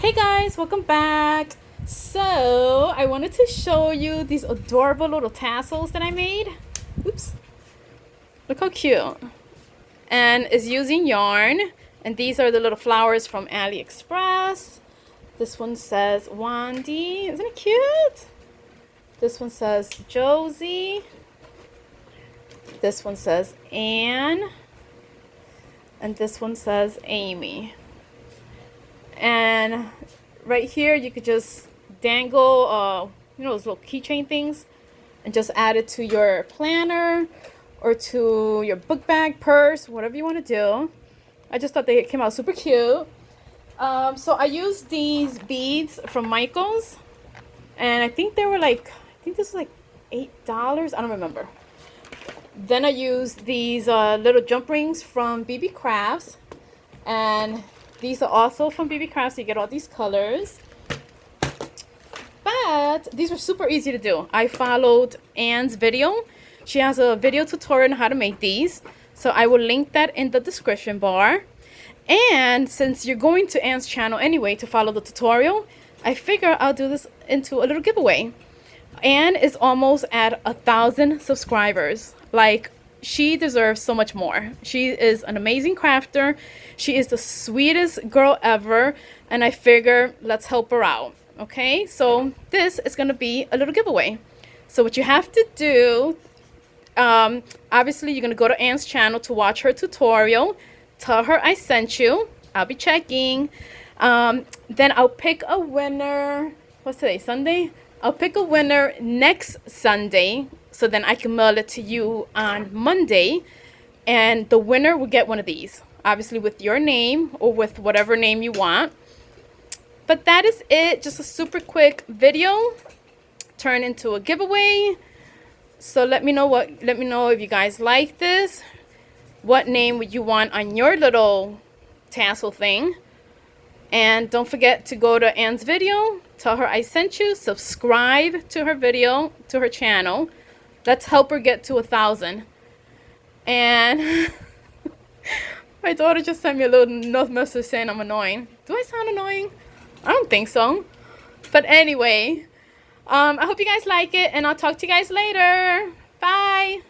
Hey guys, welcome back. So I wanted to show you these adorable little tassels that I made. Oops, look how cute. And it's using yarn, and these are the little flowers from AliExpress. This one says Wandy, isn't it cute? This one says Josie. This one says Anne. And this one says Amy. And right here you could just dangle those little keychain things and just add it to your planner or to your book bag, purse, whatever you want to do. I just thought they came out super cute. So I used these beads from Michael's, and I think they were like, this was like $8. I don't remember. Then I used these little jump rings from BB Crafts, and these are also from BB Crafts. So you get all these colors. But these were super easy to do. I followed Anne's video. She has a video tutorial on how to make these. So I will link that in the description bar. And since you're going to Anne's channel anyway to follow the tutorial, I figure I'll do this into a little giveaway. Anne is almost at 1,000 subscribers. Like, she deserves so much more. She is an amazing crafter. She is the sweetest girl ever, and I figure let's help her out. Okay, so this is gonna be a little giveaway. So what you have to do, obviously you're gonna go to Anne's channel to watch her tutorial. Tell her I sent you. I'll be checking. Then I'll pick a winner. What's today, Sunday? I'll pick a winner next Sunday, so then I can mail it to you on Monday, and the winner will get one of these, obviously with your name or with whatever name you want. But that is it. Just a super quick video turned into a giveaway. So let me know if you guys like this. What name would you want on your little tassel thing? And don't forget to go to Anne's video, tell her I sent you, subscribe to her video, to her channel. Let's help her get to 1,000. And my daughter just sent me a little note message saying I'm annoying. Do I sound annoying? I don't think so. But anyway, I hope you guys like it, and I'll talk to you guys later. Bye.